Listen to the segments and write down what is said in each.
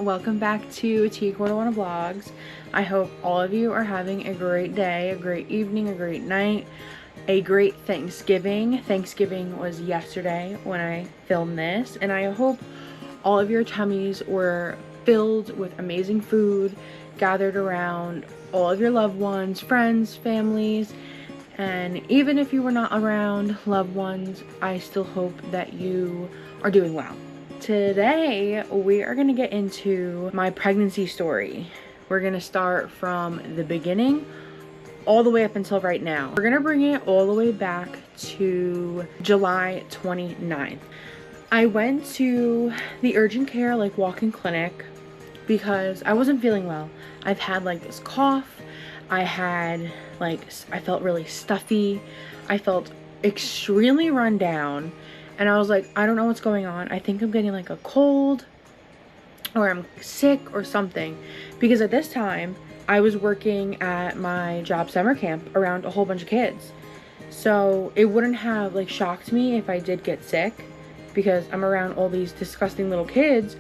welcome back to Tori.elizabethxo vlogs. I hope all of you are having a great day, a great evening, a great night, a great Thanksgiving. Thanksgiving was yesterday when I filmed this, and I hope all of your tummies were filled with amazing food, gathered around all of your loved ones, friends, families, and even if you were not around loved ones, I still hope that you are doing well. Today, we are going to get into my pregnancy story. We're going to start from the beginning all the way up until right now. We're going to bring it all the way back to July 29th. I went to the urgent care, walk-in clinic, because I wasn't feeling well. I've had this cough. I felt really stuffy. I felt extremely run down. And I was like, I don't know what's going on. I think I'm getting a cold or I'm sick or something. Because at this time, I was working at my job summer camp around a whole bunch of kids. So it wouldn't have shocked me if I did get sick, because I'm around all these disgusting little kids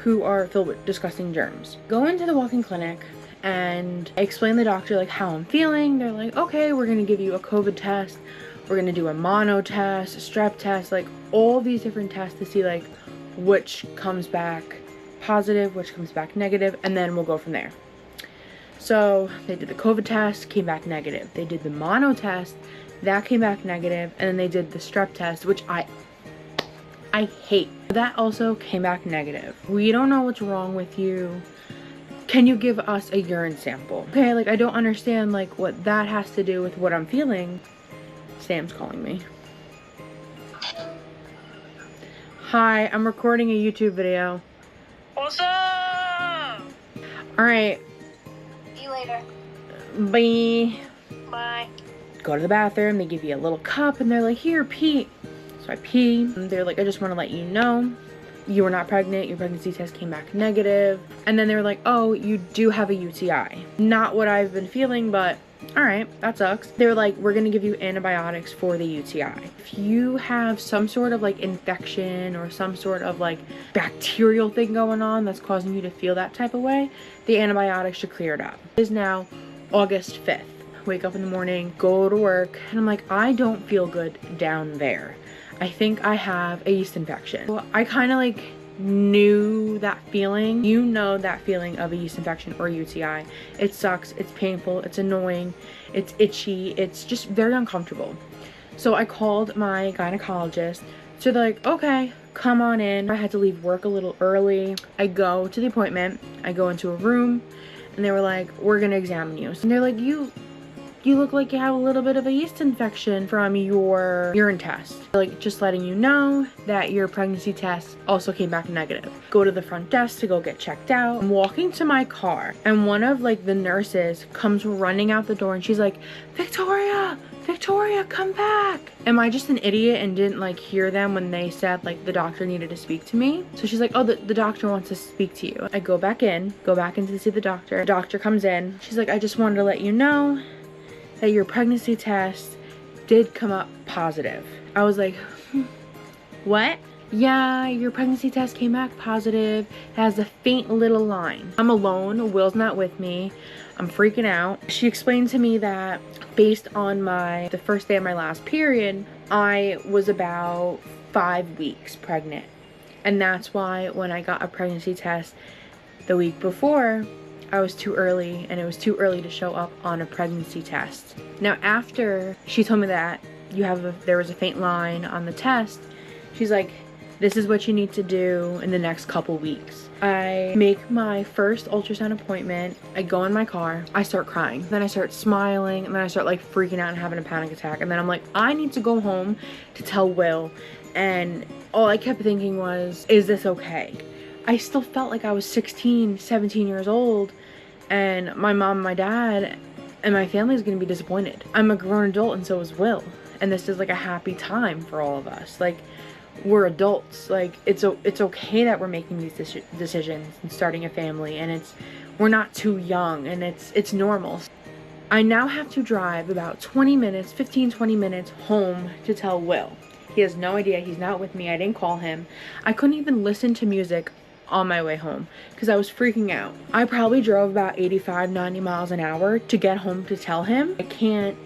who are filled with disgusting germs. Go into the walk-in clinic and I explain to the doctor how I'm feeling. They're like, okay, we're gonna give you a COVID test. We're gonna do a mono test, a strep test, all these different tests to see which comes back positive, which comes back negative, and then we'll go from there. So they did the COVID test, came back negative. They did the mono test, that came back negative, and then they did the strep test, which I hate. That also came back negative. We don't know what's wrong with you. Can you give us a urine sample? Okay, I don't understand what that has to do with what I'm feeling. Sam's calling me. Hi, I'm recording a YouTube video. What's up? Alright. See you later. Bye. Bye. Go to the bathroom, they give you a little cup and they're like, here, pee. So I pee. They're like, I just want to let you know you were not pregnant, your pregnancy test came back negative. And then they were like, oh, you do have a UTI. Not what I've been feeling, but alright, that sucks. They were like, we're gonna give you antibiotics for the UTI. If you have some sort of infection or some sort of bacterial thing going on that's causing you to feel that type of way, the antibiotics should clear it up. It is now August 5th. Wake up in the morning, go to work, and I'm like, I don't feel good down there. I think I have a yeast infection. So I kind of knew that feeling. You know that feeling of a yeast infection or UTI. It sucks, it's painful, it's annoying, it's itchy, it's just very uncomfortable. So I called my gynecologist. So they're like, okay, come on in. I had to leave work a little early. I go to the appointment, I go into a room, and they were like, we're gonna examine you. And they're like, you look like you have a little bit of a yeast infection from your urine test. Just letting you know that your pregnancy test also came back negative. Go to the front desk to go get checked out. I'm walking to my car and one of the nurses comes running out the door and she's like, Victoria, come back. Am I just an idiot and didn't hear them when they said the doctor needed to speak to me? So she's like, oh, the doctor wants to speak to you. I go back in to see the doctor. The doctor comes in. She's like, I just wanted to let you know that your pregnancy test did come up positive. I was like, what? Yeah, your pregnancy test came back positive. It has a faint little line. I'm alone, Will's not with me. I'm freaking out. She explained to me that based on the first day of my last period, I was about 5 weeks pregnant. And that's why when I got a pregnancy test the week before, I was too early, and it was too early to show up on a pregnancy test. Now, after she told me that there was a faint line on the test, she's like, this is what you need to do in the next couple weeks. I make my first ultrasound appointment. I go in my car. I start crying. Then I start smiling, and then I start freaking out and having a panic attack. And then I'm like, I need to go home to tell Will. And all I kept thinking was, is this okay? I still felt like I was 16, 17 years old, and my mom, my dad, and my family is going to be disappointed. I'm a grown adult, and so is Will. And this is a happy time for all of us. We're adults. It's okay that we're making these decisions and starting a family, and we're not too young, and it's normal. I now have to drive about 20 minutes, 15-20 minutes home to tell Will. He has no idea. He's not with me. I didn't call him. I couldn't even listen to music on my way home because I was freaking out. I probably drove about 85-90 miles an hour to get home to tell him. I can't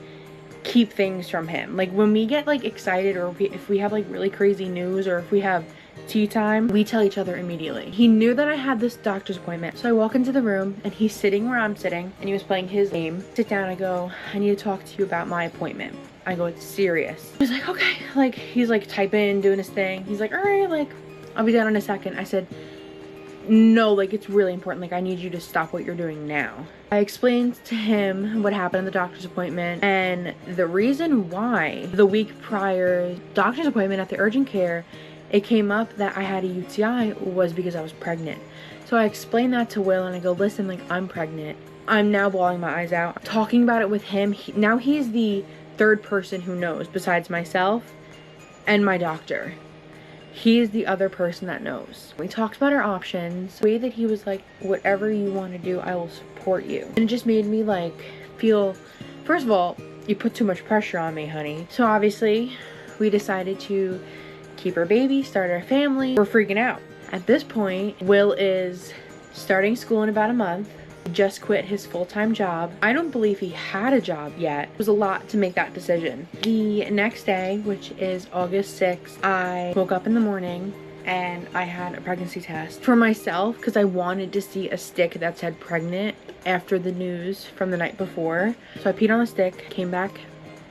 keep things from him. Like when we get like excited, or if we have like really crazy news, or if we have tea time, we tell each other immediately. He knew that I had this doctor's appointment, so I walk into the room and he's sitting where I'm sitting and he was playing his game. Sit down, I go, I need to talk to you about my appointment. I go, it's serious. He's like, okay. Like he's like typing, doing his thing. He's like, all right, like I'll be done in a second. I said, no, like it's really important. Like I need you to stop what you're doing now. I explained to him what happened at the doctor's appointment and the reason why. The week prior doctor's appointment at the urgent care, it came up that I had a UTI was because I was pregnant. So I explained that to Will and I go, listen, like I'm pregnant. I'm now bawling my eyes out. Talking about it with him, now he's the third person who knows besides myself and my doctor. He is the other person that knows. We talked about our options. The way that he was like, whatever you want to do, I will support you. And it just made me like feel, first of all, you put too much pressure on me, honey. So obviously we decided to keep our baby, start our family. We're freaking out. At this point, Will is starting school in about a month. He just quit his full-time job. I don't believe he had a job yet. It was a lot to make that decision. The next day, which is August 6th, I woke up in the morning and I had a pregnancy test for myself because I wanted to see a stick that said pregnant after the news from the night before. So I peed on the stick, came back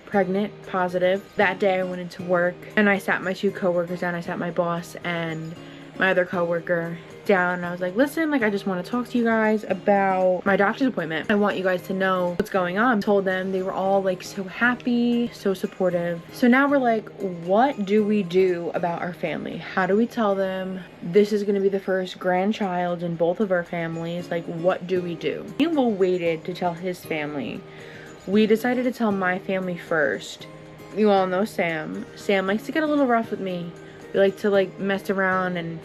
pregnant, positive. That day I went into work and I sat my two coworkers down. I sat my boss and my other coworker down and I was like, listen, like I just want to talk to you guys about my doctor's appointment. I want you guys to know what's going on. I told them. They were all like so happy, so supportive. So now we're like, what do we do about our family? How do we tell them this is going to be the first grandchild in both of our families? Like, what do we do? Will waited to tell his family. We decided to tell my family first. You all know Sam. Sam likes to get a little rough with me. We like to like mess around and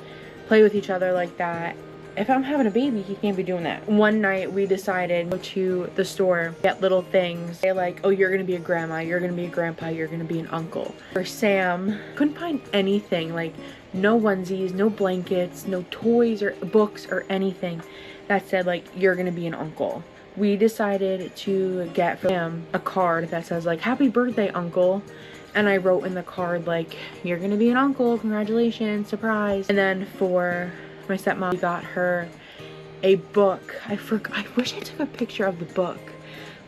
play with each other like that. If I'm having a baby, he can't be doing that. One night we decided to go to the store, get little things. They're like, oh, you're gonna be a grandma, you're gonna be a grandpa, you're gonna be an uncle. For Sam, couldn't find anything, like no onesies, no blankets, no toys or books or anything that said like, you're gonna be an uncle. We decided to get for him a card that says like, happy birthday, uncle. And I wrote in the card like, you're gonna be an uncle, congratulations, surprise. And then for my stepmom, we got her a book. I wish I took a picture of the book,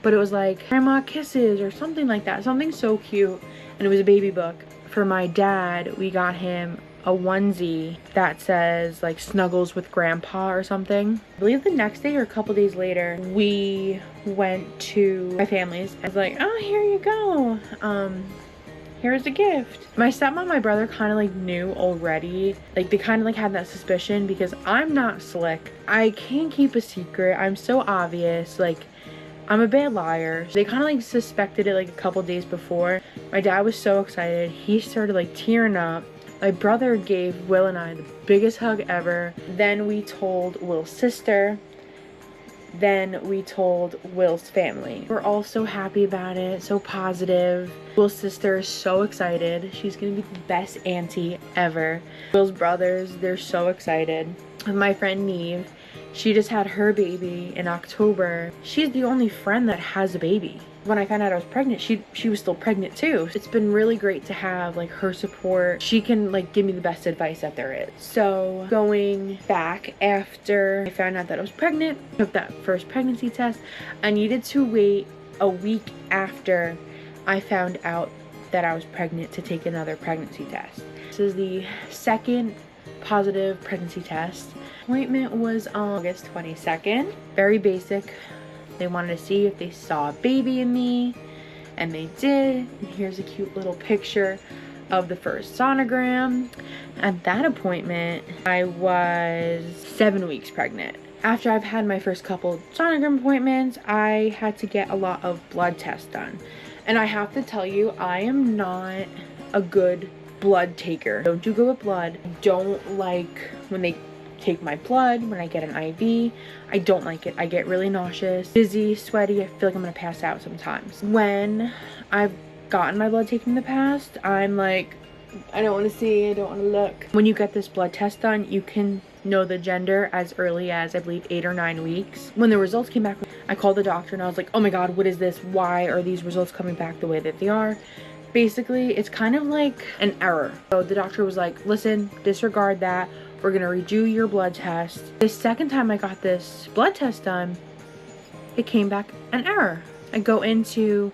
but it was like Grandma Kisses or something like that, something so cute. And it was a baby book. For my dad, we got him a onesie that says like Snuggles with Grandpa or something. I believe the next day or a couple days later, we went to my family's. I was like, oh, here you go. Here's a gift. My stepmom and my brother kind of like knew already. Like they kind of like had that suspicion because I'm not slick. I can't keep a secret. I'm so obvious. Like I'm a bad liar. They kind of like suspected it like a couple days before. My dad was so excited. He started like tearing up. My brother gave Will and I the biggest hug ever. Then we told Will's sister. Then we told Will's family. We're all so happy about it, so positive. Will's sister is so excited. She's gonna be the best auntie ever. Will's brothers, they're so excited. My friend Neve, she just had her baby in October. She's the only friend that has a baby. When I found out I was pregnant, she was still pregnant too. It's been really great to have like her support. She can like give me the best advice that there is. So going back after I found out that I was pregnant, took that first pregnancy test, I needed to wait a week after I found out that I was pregnant to take another pregnancy test. This is the second positive pregnancy test. Appointment was on August 22nd. Very basic. They wanted to see if they saw a baby in me, and they did. And here's a cute little picture of the first sonogram. At that appointment, I was 7 weeks pregnant. After I've had my first couple sonogram appointments, I had to get a lot of blood tests done. And I have to tell you, I am not a good blood taker. Don't do good with blood. I don't like when they take my blood, when I get an IV. I don't like it. I get really nauseous, dizzy, sweaty. I feel like I'm gonna pass out sometimes. When I've gotten my blood taken in the past, I'm like I don't want to see, I don't want to look. When you get this blood test done, you can know the gender as early as, I believe, 8 or 9 weeks. When the results came back, I called the doctor and I was like, oh my god, what is this? Why are these results coming back the way that they are? Basically, it's kind of like an error. So the doctor was like, listen, disregard that. We're gonna redo your blood test. The second time I got this blood test done, it came back an error. I go into,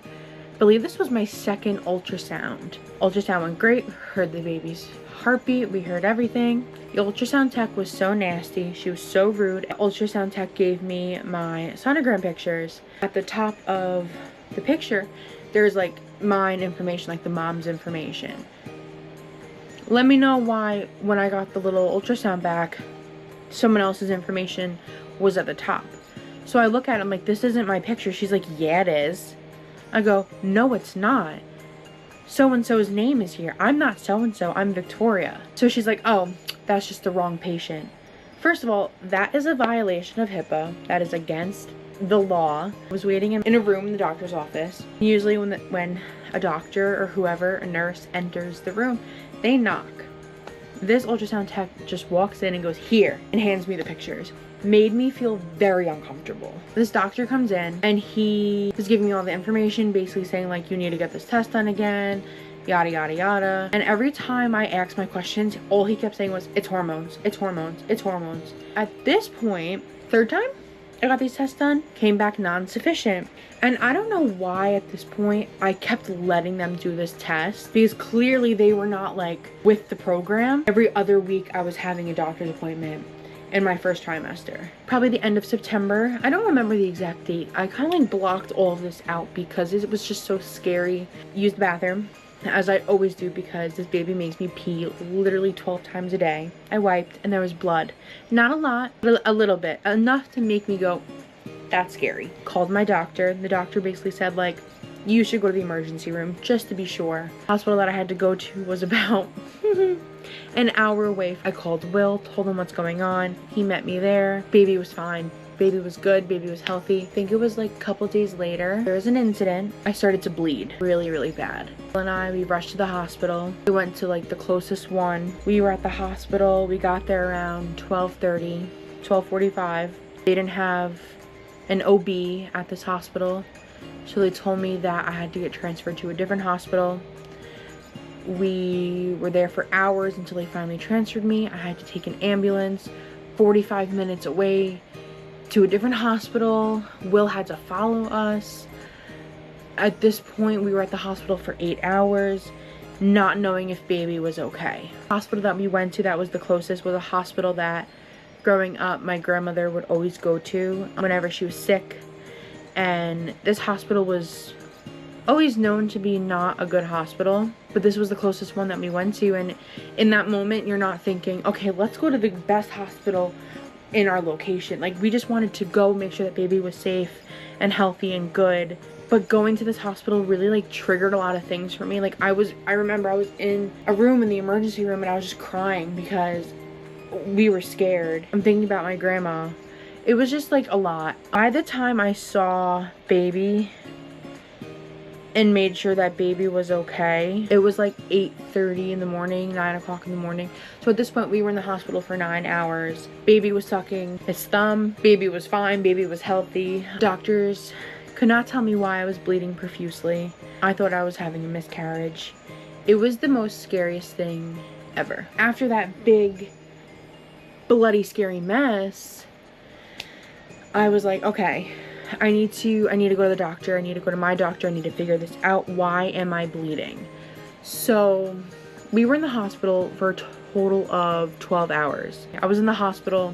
I believe this was my second ultrasound. Ultrasound went great, heard the baby's heartbeat, we heard everything. The ultrasound tech was so nasty, she was so rude. The ultrasound tech gave me my sonogram pictures. At the top of the picture, there's like mine information, like the mom's information. Let me know why when I got the little ultrasound back, someone else's information was at the top. So I look at it, I'm like, this isn't my picture. She's like, yeah, it is. I go, no, it's not. So-and-so's name is here. I'm not so-and-so, I'm Victoria. So she's like, oh, that's just the wrong patient. First of all, that is a violation of HIPAA. That is against the law. I was waiting in a room in the doctor's office. Usually when a doctor or whoever, a nurse, enters the room, they knock. This ultrasound tech just walks in and goes, here, and hands me the pictures. Made me feel very uncomfortable. This doctor comes in and he was giving me all the information, basically saying like, you need to get this test done again, yada yada yada. And every time I asked my questions, all he kept saying was, it's hormones, it's hormones, it's hormones. At this point, third time I got these tests done, came back non-sufficient. And I don't know why at this point I kept letting them do this test, because clearly they were not like with the program. Every other week I was having a doctor's appointment in my first trimester. Probably the end of September. I don't remember the exact date. I kind of like blocked all of this out because it was just so scary. Used the bathroom, as I always do, because this baby makes me pee literally 12 times a day. I wiped and there was blood. Not a lot, but a little bit. Enough to make me go, that's scary. Called my doctor. The doctor basically said like, you should go to the emergency room just to be sure. The hospital that I had to go to was about an hour away. I called Will, told him what's going on. He met me there. Baby was fine. Baby was good. Baby was healthy. I think it was like a couple days later, there was an incident. I started to bleed really, really bad. Will and we rushed to the hospital. We went to like the closest one. We were at the hospital. We got there around 12:30, 12:45. They didn't have an OB at this hospital. So they told me that I had to get transferred to a different hospital. We were there for hours until they finally transferred me. I had to take an ambulance 45 minutes away to a different hospital. Will had to follow us. At this point, we were at the hospital for 8 hours, not knowing if baby was okay. The hospital that we went to that was the closest was a hospital that growing up my grandmother would always go to whenever she was sick. And this hospital was always known to be not a good hospital, but this was the closest one that we went to. And in that moment, you're not thinking, okay, let's go to the best hospital in our location. Like, we just wanted to go make sure that baby was safe and healthy and good. But going to this hospital really like triggered a lot of things for me. Like I remember I was in a room in the emergency room and I was just crying because we were scared. I'm thinking about my grandma. It was just like a lot. By the time I saw baby and made sure that baby was okay, it was like 8:30 in the morning, 9 o'clock in the morning. So at this point we were in the hospital for 9 hours. Baby was sucking his thumb. Baby was fine. Baby was healthy. Doctors could not tell me why I was bleeding profusely. I thought I was having a miscarriage. It was the most scariest thing ever. After that big, bloody, scary mess, I was like, okay, I need to go to the doctor. I need to go to my doctor. I need to figure this out. Why am I bleeding? So we were in the hospital for a total of 12 hours. I was in the hospital,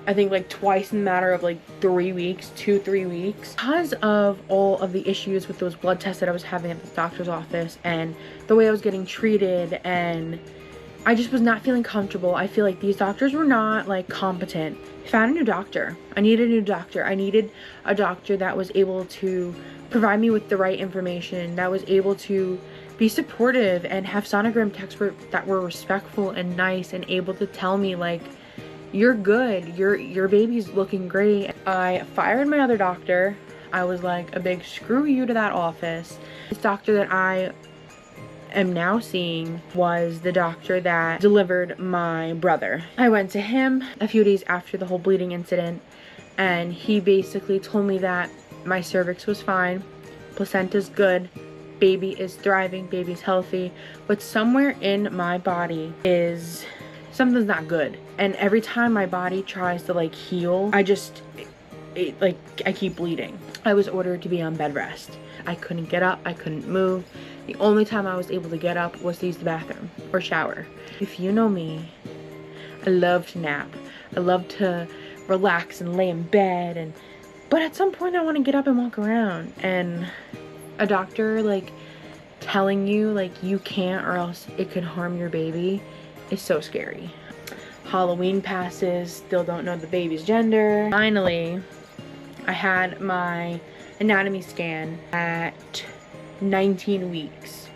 I think like twice in the matter of like 3 weeks, 2-3 weeks. Because of all of the issues with those blood tests that I was having at the doctor's office and the way I was getting treated, and I just was not feeling comfortable. I feel like these doctors were not like competent. I found a new doctor. I needed a new doctor. I needed a doctor that was able to provide me with the right information, that was able to be supportive and have sonogram techs that were respectful and nice and able to tell me like, you're good, your baby's looking great. I fired my other doctor. I was like, a big screw you to that office. This doctor that I am now seeing was the doctor that delivered my brother. I went to him a few days after the whole bleeding incident, and he basically told me that my cervix was fine, placenta's good, baby is thriving, baby's healthy, but somewhere in my body is something's not good. And every time my body tries to like heal, I keep bleeding. I was ordered to be on bed rest. I couldn't get up, I couldn't move. The only time I was able to get up was to use the bathroom or shower. If you know me, I love to nap. I love to relax and lay in bed, but at some point I want to get up and walk around. And a doctor like telling you like you can't or else it could harm your baby is so scary. Halloween passes, still don't know the baby's gender. Finally, I had my anatomy scan at 19 weeks.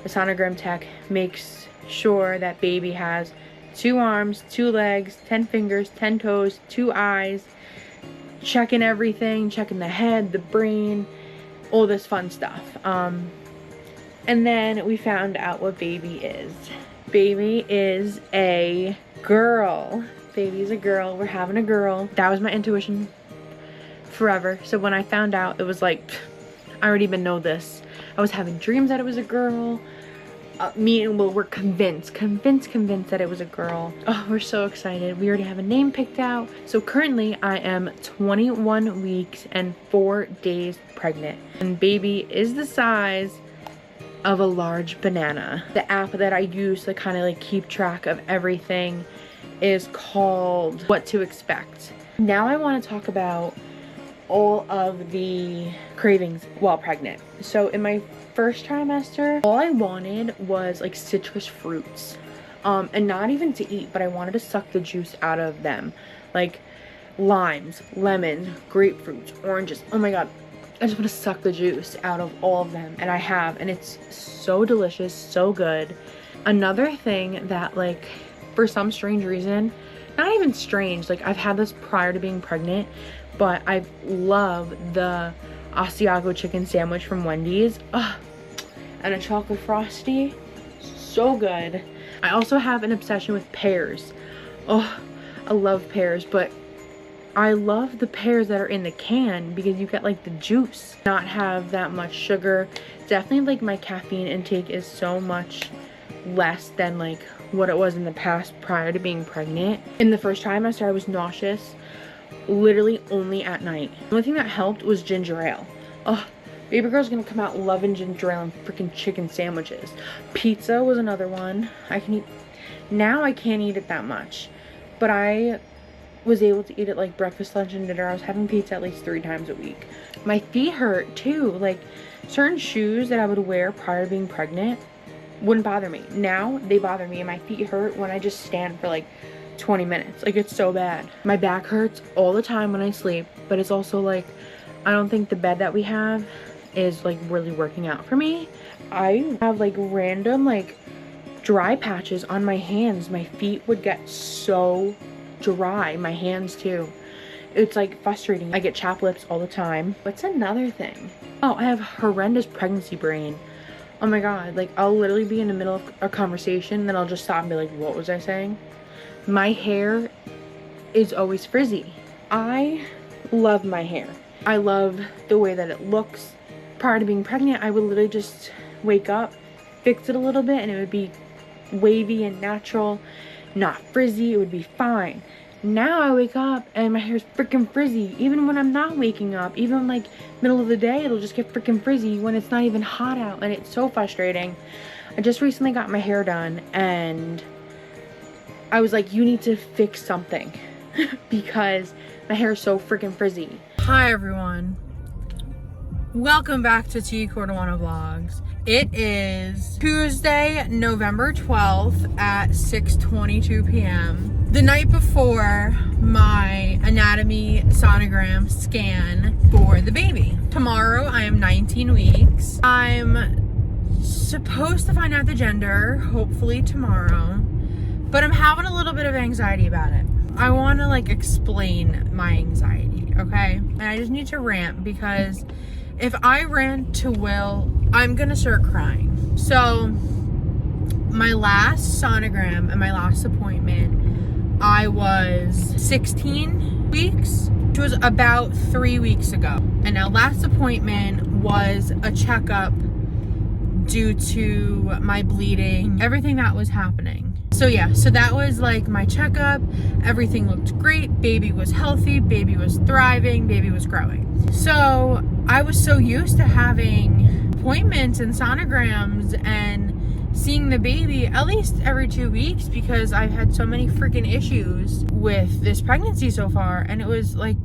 The sonogram tech makes sure that baby has 2 arms, 2 legs, 10 fingers, 10 toes, 2 eyes, checking everything, checking the head, the brain, all this fun stuff. And then we found out what baby is. Baby is a girl. Baby's a girl. We're having a girl. That was my intuition forever. So when I found out, it was like, I already even know this. I was having dreams that it was a girl. Me and Will were convinced that it was a girl. Oh, we're so excited. We already have a name picked out. So currently I am 21 weeks and 4 days pregnant. And baby is the size of a large banana. The app that I use to kind of like keep track of everything is called What to Expect. Now I want to talk about all of the cravings while pregnant. So in my first trimester, all I wanted was like citrus fruits, and not even to eat, but I wanted to suck the juice out of them, like limes, lemons, grapefruits, oranges. Oh my god, I just want to suck the juice out of all of them, and I have, and it's so delicious, so good. Another thing that like for some strange reason, not even strange, like I've had this prior to being pregnant, but I love the Asiago chicken sandwich from Wendy's. Ugh. And a chocolate frosty, so good. I also have an obsession with pears. Oh, I love pears, but I love the pears that are in the can because you get like the juice, not have that much sugar. Definitely like my caffeine intake is so much less than like what it was in the past prior to being pregnant. In the first trimester, I was nauseous literally only at night. The only thing that helped was ginger ale. Oh, baby girl's gonna come out loving ginger ale and freaking chicken sandwiches. Pizza was another one. I can eat. Now I can't eat it that much, but I was able to eat it like breakfast, lunch, and dinner. I was having pizza at least 3 times a week. My feet hurt too. Like certain shoes that I would wear prior to being pregnant wouldn't bother me. Now they bother me and my feet hurt when I just stand for like 20 minutes. Like it's so bad. My back hurts all the time when I sleep, but it's also like I don't think the bed that we have is like really working out for me. I have like random like dry patches on my hands. My feet would get so dry, my hands too. It's like frustrating. I get chapped lips all the time. What's another thing? Oh, I have horrendous pregnancy brain. Oh my god, like I'll literally be in the middle of a conversation, then I'll just stop and be like, what was I saying? My hair is always frizzy. I love my hair. I love the way that it looks. Prior to being pregnant, I would literally just wake up, fix it a little bit, and it would be wavy and natural, not frizzy. It would be fine. Now I wake up and my hair's freaking frizzy. Even when I'm not waking up, even like middle of the day, it'll just get freaking frizzy when it's not even hot out, and it's so frustrating. I just recently got my hair done and I was like, you need to fix something because my hair is so freaking frizzy. Hi everyone. Welcome back to T Corduano Vlogs. It is Tuesday, November 12th at 6:22 p.m. The night before my anatomy sonogram scan for the baby. Tomorrow I am 19 weeks. I'm supposed to find out the gender, hopefully tomorrow, but I'm having a little bit of anxiety about it. I want to like explain my anxiety, okay? And I just need to rant because if I rant to Will, I'm gonna start crying. So my last sonogram and my last appointment, I was 16 weeks, which was about 3 weeks ago. And our last appointment was a checkup due to my bleeding, everything that was happening. So yeah, so that was like my checkup. Everything looked great. Baby was healthy. Baby was thriving. Baby was growing. So I was so used to having appointments and sonograms and seeing the baby at least every 2 weeks because I've had so many freaking issues with this pregnancy so far, and it was like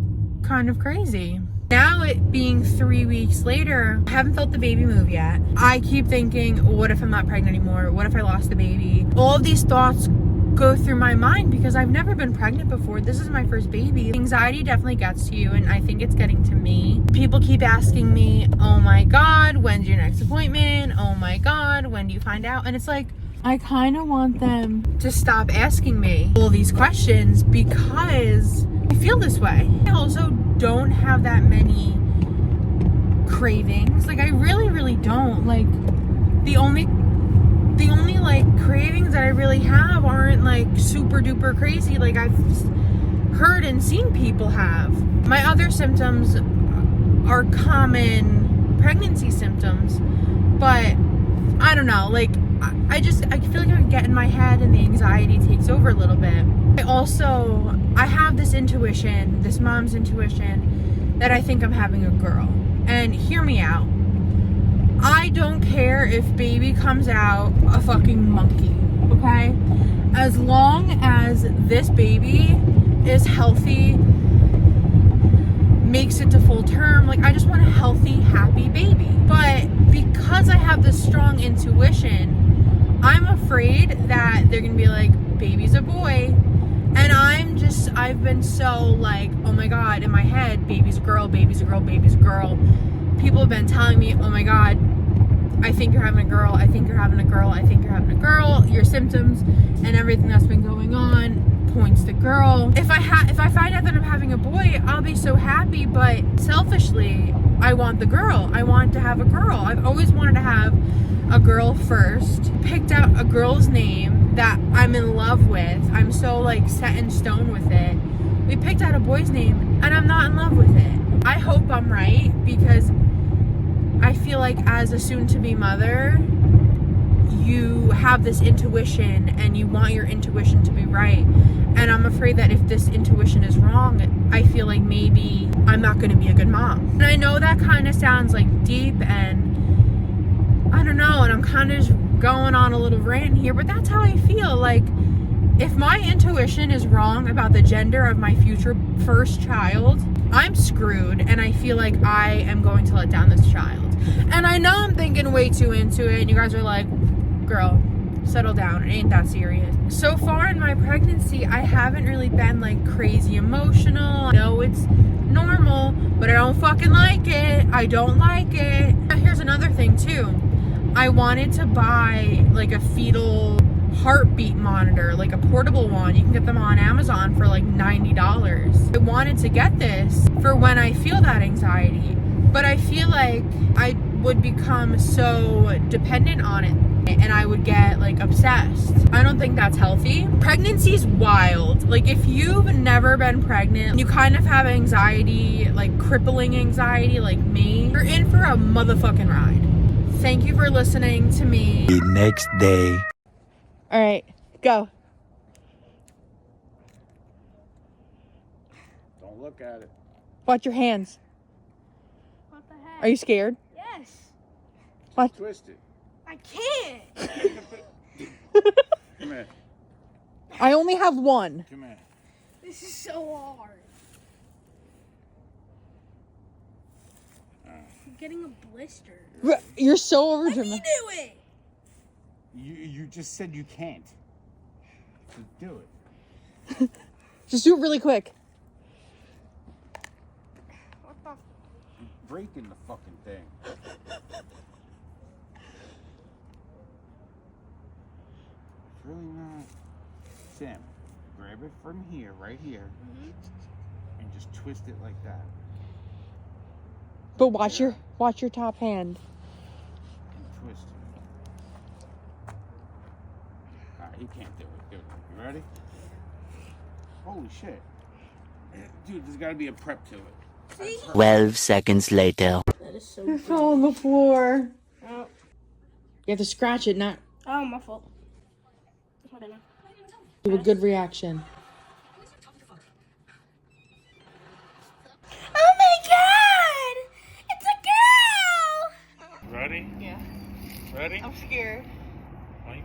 kind of crazy. Now it being 3 weeks later, I haven't felt the baby move yet. I keep thinking, what if I'm not pregnant anymore? What if I lost the baby? All of these thoughts go through my mind because I've never been pregnant before. This is my first baby. Anxiety definitely gets to you, and I think it's getting to me. People keep asking me, oh my God, when's your next appointment? Oh my God, when do you find out? And it's like, I kind of want them to stop asking me all these questions because I feel this way. I also don't have that many cravings. Like, I really don't. Like, the only like cravings that I really have aren't like super duper crazy like I've heard and seen people have. My other symptoms are common pregnancy symptoms, but I don't know, like I feel like I get in my head and the anxiety takes over a little bit. I have this intuition, this mom's intuition, that I think I'm having a girl. And hear me out. I don't care if baby comes out a fucking monkey, okay? As long as this baby is healthy, makes it to full term, like I just want a healthy, happy baby. But because I have this strong intuition, I'm afraid that they're gonna be like, baby's a boy. And I've been so like, oh my God, in my head, baby's a girl, baby's a girl, baby's a girl. People have been telling me, oh my God, I think you're having a girl, I think you're having a girl, I think you're having a girl. Your symptoms and everything that's been going on points to girl. If I find out that I'm having a boy, I'll be so happy, but selfishly, I want the girl. I want to have a girl. I've always wanted to have a girl first. Picked out a girl's name that I'm in love with. I'm so like set in stone with it. We picked out a boy's name and I'm not in love with it. I hope I'm right because I feel like as a soon-to-be mother, you have this intuition and you want your intuition to be right. And I'm afraid that if this intuition is wrong, I feel like maybe I'm not going to be a good mom. And I know that kind of sounds like deep and I don't know, and I'm kind of just going on a little rant here, but that's how I feel. Like, if my intuition is wrong about the gender of my future first child, I'm screwed, and I feel like I am going to let down this child. And I know I'm thinking way too into it, and you guys are like, girl, settle down, it ain't that serious. So far in my pregnancy, I haven't really been like crazy emotional. I know it's normal, but I don't fucking like it. I don't like it. Here's another thing too. I wanted to buy like a fetal heartbeat monitor, like a portable one. You can get them on Amazon for like $90. I wanted to get this for when I feel that anxiety, but I feel like I would become so dependent on it and I would get like obsessed. I don't think that's healthy. Pregnancy's wild. Like, if you've never been pregnant, you kind of have anxiety, like crippling anxiety like me, you're in for a motherfucking ride. Thank you for listening to me. The next day. All right, go. Don't look at it. Watch your hands. What the heck? Are you scared? Yes. What? Twist it. I can't. Come here. I only have one. Come here. This is so hard. I'm getting a blister. You're so Let me overdramatic. do it. You just said you can't. Just do it. Just do it really quick. What the? You're breaking the fucking thing. It's really not. Sam, grab it from here, right here, and just twist it like that. But watch your top hand. And twist it. you can't do it. Do it. You ready? Holy shit. Dude, there's gotta be a prep to it. 12 seconds later. That is so It fell on the floor. Oh, You have to scratch it, not my fault. That's not enough. do a good reaction. Oh my god! It's a girl! Ready? Yeah. Ready? I'm scared. Wait.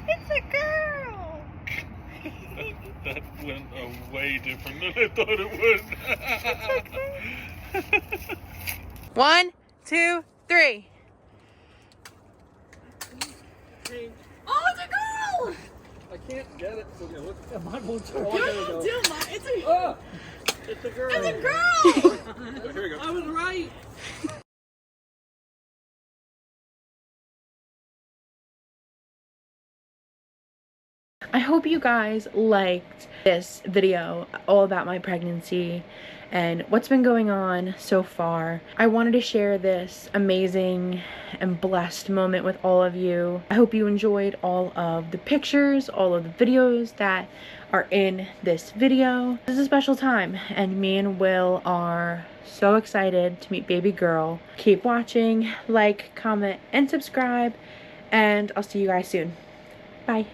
It's a girl! That went way different than I thought it would. 1, 2, 3. Oh, it's a girl! I can't get it. Okay, look, mine won't turn. It's a girl. It's a girl! Here we go. I was right. I hope you guys liked this video all about my pregnancy and what's been going on so far. I wanted to share this amazing and blessed moment with all of you. I hope you enjoyed all of the pictures, all of the videos that are in this video. This is a special time and me and Will are so excited to meet baby girl. Keep watching, like, comment, and subscribe, and I'll see you guys soon. Bye.